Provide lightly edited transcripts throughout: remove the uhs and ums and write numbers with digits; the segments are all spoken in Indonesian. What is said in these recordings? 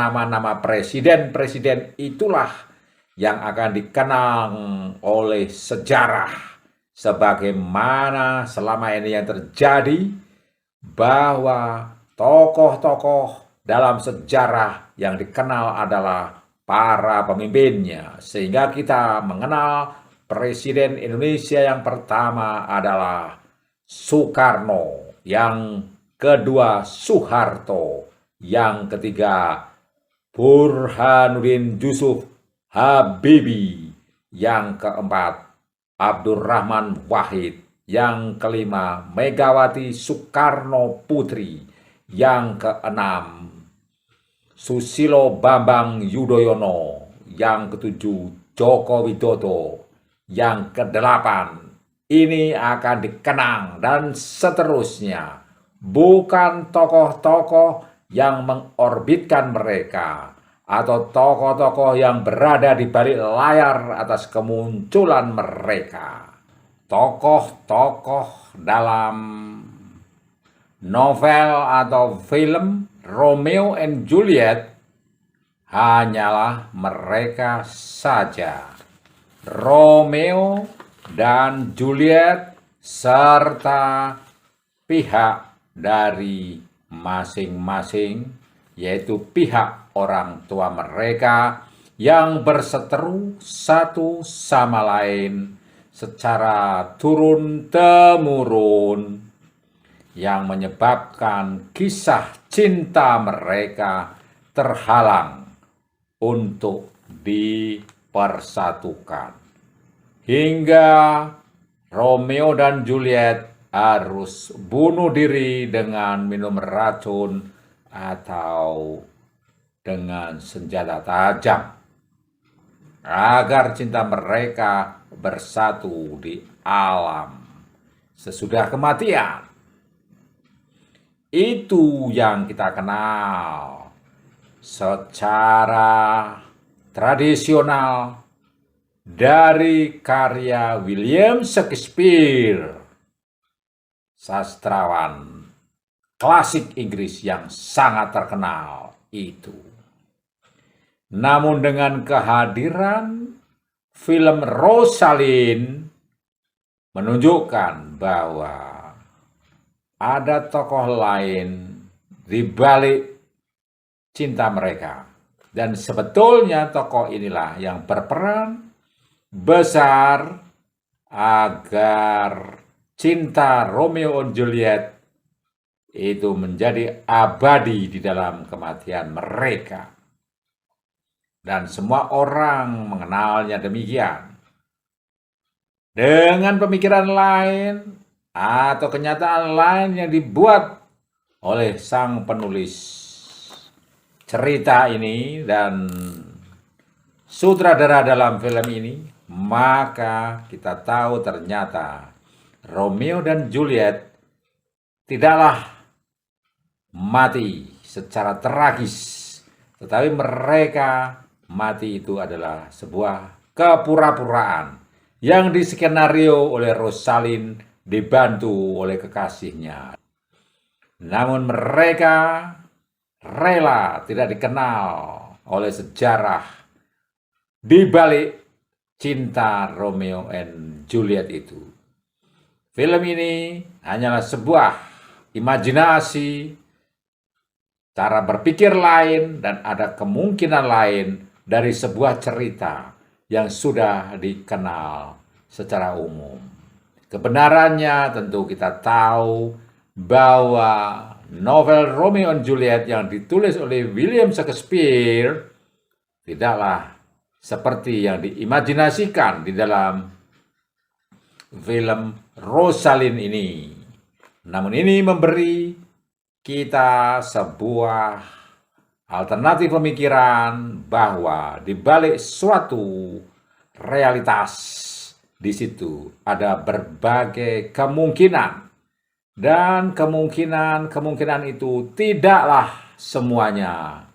nama-nama presiden-presiden itulah yang akan dikenang oleh sejarah sebagaimana selama ini yang terjadi, bahwa tokoh-tokoh dalam sejarah yang dikenal adalah para pemimpinnya, sehingga kita mengenal Presiden Indonesia yang pertama adalah Soekarno, yang kedua Soeharto, yang ketiga Burhanuddin Yusuf Habibie, yang keempat Abdurrahman Wahid, yang kelima Megawati Soekarno Putri, yang keenam Susilo Bambang Yudhoyono, yang ketujuh Joko Widodo, yang kedelapan ini akan dikenang dan seterusnya. Bukan tokoh-tokoh yang mengorbitkan mereka atau tokoh-tokoh yang berada di balik layar atas kemunculan mereka. Tokoh-tokoh dalam novel atau film Romeo and Juliet hanyalah mereka saja. Romeo dan Juliet serta pihak dari masing-masing, yaitu pihak orang tua mereka yang berseteru satu sama lain secara turun-temurun, yang menyebabkan kisah cinta mereka terhalang untuk dipersatukan. Hingga Romeo dan Juliet harus bunuh diri dengan minum racun atau dengan senjata tajam agar cinta mereka bersatu di alam sesudah kematian. Itu yang kita kenal secara tradisional dari karya William Shakespeare, sastrawan klasik Inggris yang sangat terkenal itu. Namun dengan kehadiran film Rosalind menunjukkan bahwa ada tokoh lain di balik cinta mereka. Dan sebetulnya tokoh inilah yang berperan besar agar cinta Romeo dan Juliet itu menjadi abadi di dalam kematian mereka. Dan semua orang mengenalnya demikian. Dengan pemikiran lain atau kenyataan lain yang dibuat oleh sang penulis cerita ini dan sutradara dalam film ini, maka kita tahu ternyata Romeo dan Juliet tidaklah mati secara tragis, tetapi mereka mati itu adalah sebuah kepura-puraan yang diskenario oleh Rosalind dibantu oleh kekasihnya. Namun mereka rela tidak dikenal oleh sejarah di balik cinta Romeo and Juliet itu. Film ini hanyalah sebuah imajinasi, cara berpikir lain, dan ada kemungkinan lain dari sebuah cerita yang sudah dikenal secara umum. Kebenarannya tentu kita tahu bahwa novel Romeo and Juliet yang ditulis oleh William Shakespeare tidaklah seperti yang diimajinasikan di dalam film Rosalind ini. Namun ini memberi kita sebuah alternatif pemikiran bahwa di balik suatu realitas di situ ada berbagai kemungkinan, dan kemungkinan itu tidaklah semuanya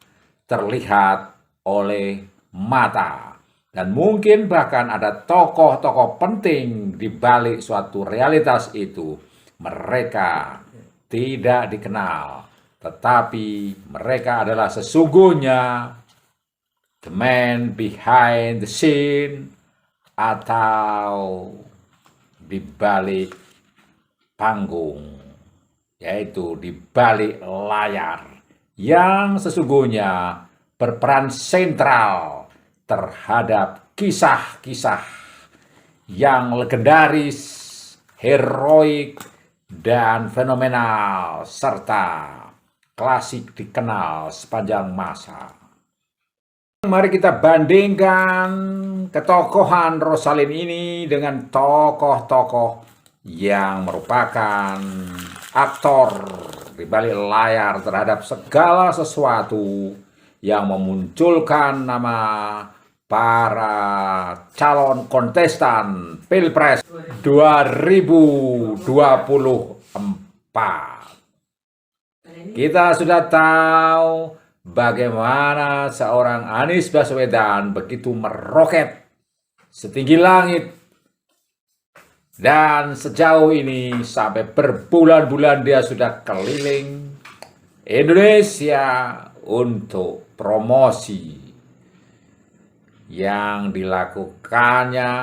terlihat oleh mata. Dan mungkin bahkan ada tokoh-tokoh penting di balik suatu realitas itu. Mereka tidak dikenal, tetapi mereka adalah sesungguhnya the man behind the scene atau di balik panggung, yaitu di balik layar, yang sesungguhnya berperan sentral terhadap kisah-kisah yang legendaris, heroik, dan fenomenal, serta klasik dikenal sepanjang masa. Mari kita bandingkan ketokohan Rosalind ini dengan tokoh-tokoh yang merupakan aktor di balik layar terhadap segala sesuatu yang memunculkan nama para calon kontestan Pilpres 2024. Kita sudah tahu bagaimana seorang Anies Baswedan begitu meroket setinggi langit, dan sejauh ini sampai berbulan-bulan dia sudah keliling Indonesia untuk promosi. Yang dilakukannya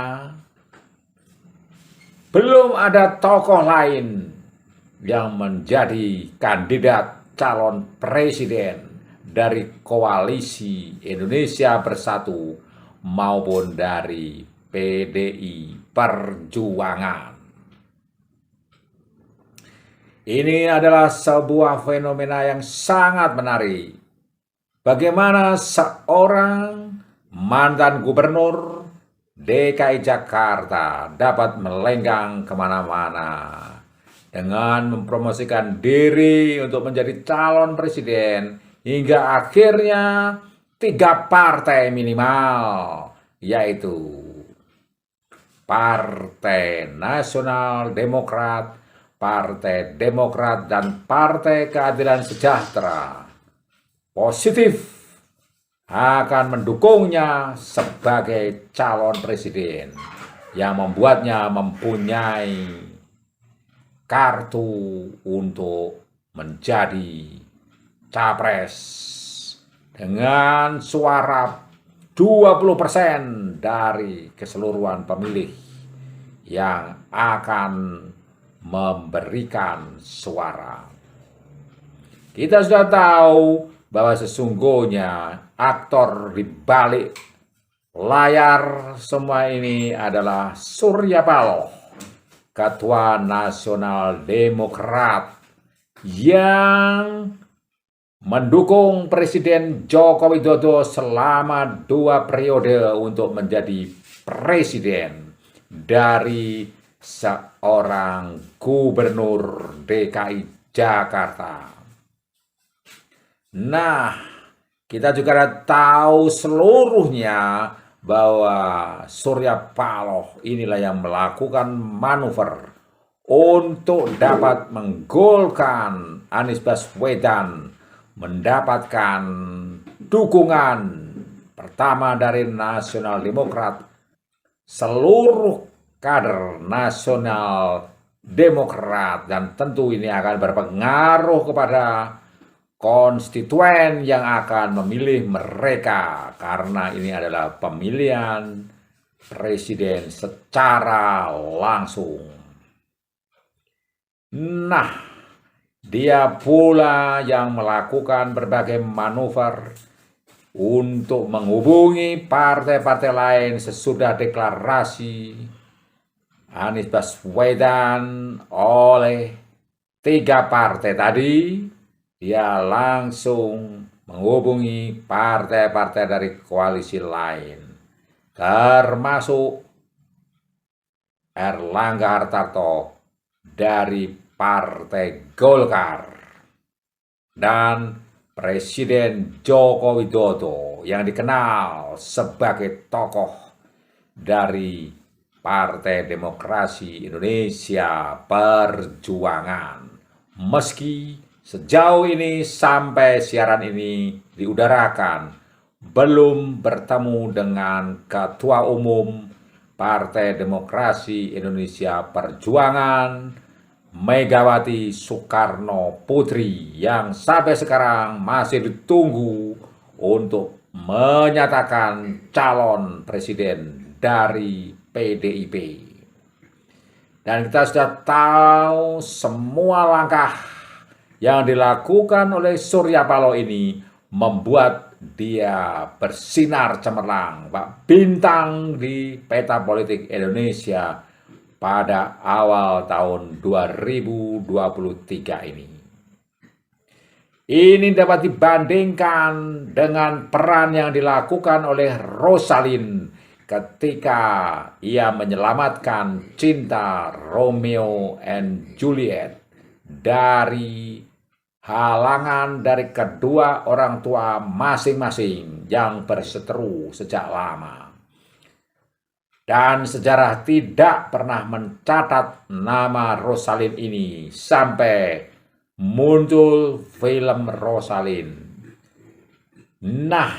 belum ada tokoh lain yang menjadi kandidat calon presiden dari koalisi Indonesia Bersatu maupun dari PDI Perjuangan. Ini adalah sebuah fenomena yang sangat menarik. Bagaimana seorang mantan gubernur DKI Jakarta dapat melenggang kemana-mana dengan mempromosikan diri untuk menjadi calon presiden hingga akhirnya 3 partai minimal, yaitu Partai Nasional Demokrat, Partai Demokrat, dan Partai Keadilan Sejahtera positif akan mendukungnya sebagai calon presiden, yang membuatnya mempunyai kartu untuk menjadi capres dengan suara 20% dari keseluruhan pemilih yang akan memberikan suara. Kita sudah tahu bahwa sesungguhnya aktor di balik layar semua ini adalah Surya Paloh, Ketua Nasional Demokrat, yang mendukung Presiden Joko Widodo selama 2 periode untuk menjadi presiden dari seorang gubernur DKI Jakarta. Nah, kita juga tahu seluruhnya bahwa Surya Paloh inilah yang melakukan manuver untuk dapat menggolkan Anies Baswedan mendapatkan dukungan pertama dari Nasional Demokrat. Seluruh kader Nasional Demokrat, dan tentu ini akan berpengaruh kepada konstituen yang akan memilih mereka, karena ini adalah pemilihan presiden secara langsung. Nah, dia pula yang melakukan berbagai manuver untuk menghubungi partai-partai lain sesudah deklarasi Anies Baswedan oleh 3 partai tadi. Dia langsung menghubungi partai-partai dari koalisi lain, termasuk Erlangga Hartarto dari Partai Golkar dan Presiden Joko Widodo yang dikenal sebagai tokoh dari Partai Demokrasi Indonesia Perjuangan. Meski sejauh ini sampai siaran ini diudarakan belum bertemu dengan Ketua Umum Partai Demokrasi Indonesia Perjuangan, Megawati Soekarno Putri yang sampai sekarang masih ditunggu untuk menyatakan calon presiden dari PDIP. Dan kita sudah tahu semua langkah yang dilakukan oleh Surya Paloh ini membuat dia bersinar cemerlang, bintang di peta politik Indonesia pada awal tahun 2023 ini. Ini dapat dibandingkan dengan peran yang dilakukan oleh Rosalind ketika ia menyelamatkan cinta Romeo and Juliet dari halangan dari kedua orang tua masing-masing yang berseteru sejak lama. Dan sejarah tidak pernah mencatat nama Rosalind ini sampai muncul film Rosalind. Nah,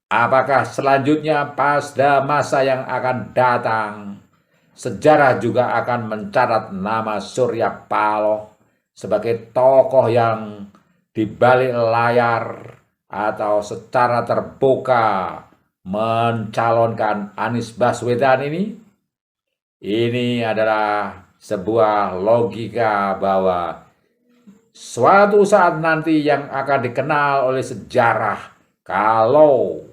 apakah selanjutnya pada masa yang akan datang, sejarah juga akan mencatat nama Surya Paloh sebagai tokoh yang di balik layar atau secara terbuka mencalonkan Anies Baswedan ini? Ini adalah sebuah logika bahwa suatu saat nanti yang akan dikenal oleh sejarah kalau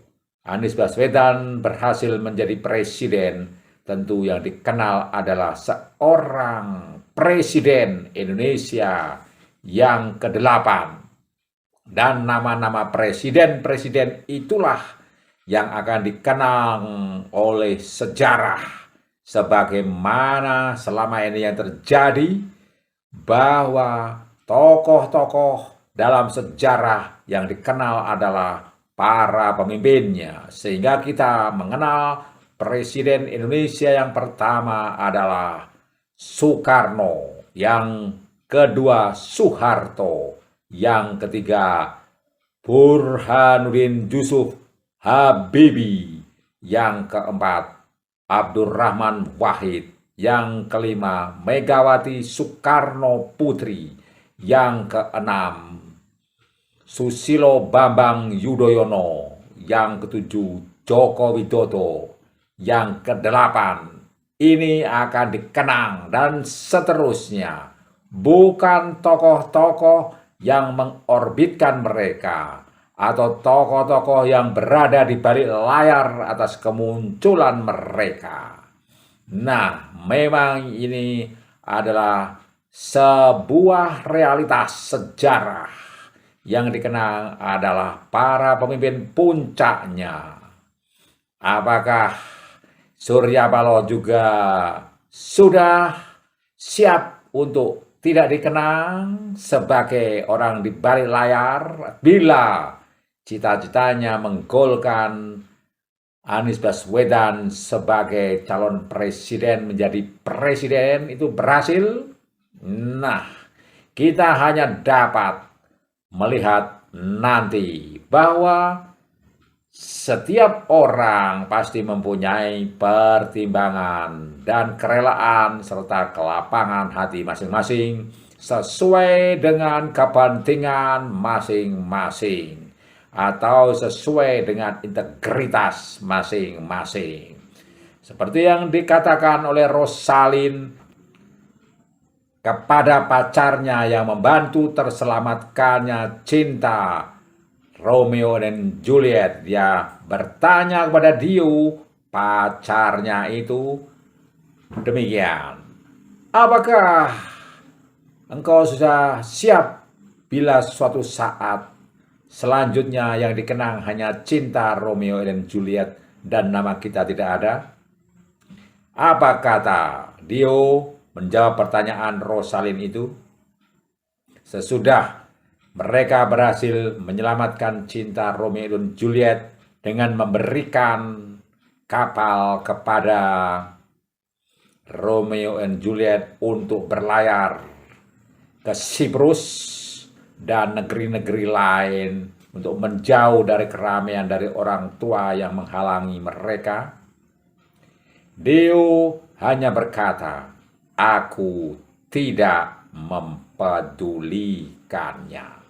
Anies Baswedan berhasil menjadi presiden, tentu yang dikenal adalah seorang presiden Indonesia yang ke-8. Dan nama-nama presiden-presiden itulah yang akan dikenang oleh sejarah sebagaimana selama ini yang terjadi, bahwa tokoh-tokoh dalam sejarah yang dikenal adalah para pemimpinnya, sehingga kita mengenal presiden Indonesia yang pertama adalah Soekarno, yang kedua Soeharto, yang ketiga Burhanuddin Yusuf Habibie, yang keempat Abdurrahman Wahid, yang kelima Megawati Soekarno Putri, yang keenam Susilo Bambang Yudhoyono, yang ketujuh Joko Widodo, yang kedelapan ini akan dikenang dan seterusnya. Bukan tokoh-tokoh yang mengorbitkan mereka atau tokoh-tokoh yang berada di balik layar atas kemunculan mereka. Nah, memang ini adalah sebuah realitas sejarah yang dikenang adalah para pemimpin puncaknya. Apakah Surya Paloh juga sudah siap untuk tidak dikenang sebagai orang di balik layar bila cita-citanya menggolkan Anies Baswedan sebagai calon presiden, menjadi presiden itu berhasil? Nah, kita hanya dapat melihat nanti bahwa setiap orang pasti mempunyai pertimbangan dan kerelaan serta kelapangan hati masing-masing sesuai dengan kepentingan masing-masing atau sesuai dengan integritas masing-masing. Seperti yang dikatakan oleh Rosalind kepada pacarnya yang membantu terselamatkannya cinta Romeo dan Juliet, dia bertanya kepada Dio, pacarnya itu, demikian, apakah engkau sudah siap bila suatu saat selanjutnya yang dikenang hanya cinta Romeo dan Juliet dan nama kita tidak ada? Apa kata Dio menjawab pertanyaan Rosalind itu? Sesudah mereka berhasil menyelamatkan cinta Romeo dan Juliet dengan memberikan kapal kepada Romeo dan Juliet untuk berlayar ke Siprus dan negeri-negeri lain untuk menjauh dari keramaian dari orang tua yang menghalangi mereka. Dio hanya berkata, aku tidak mempedulikannya.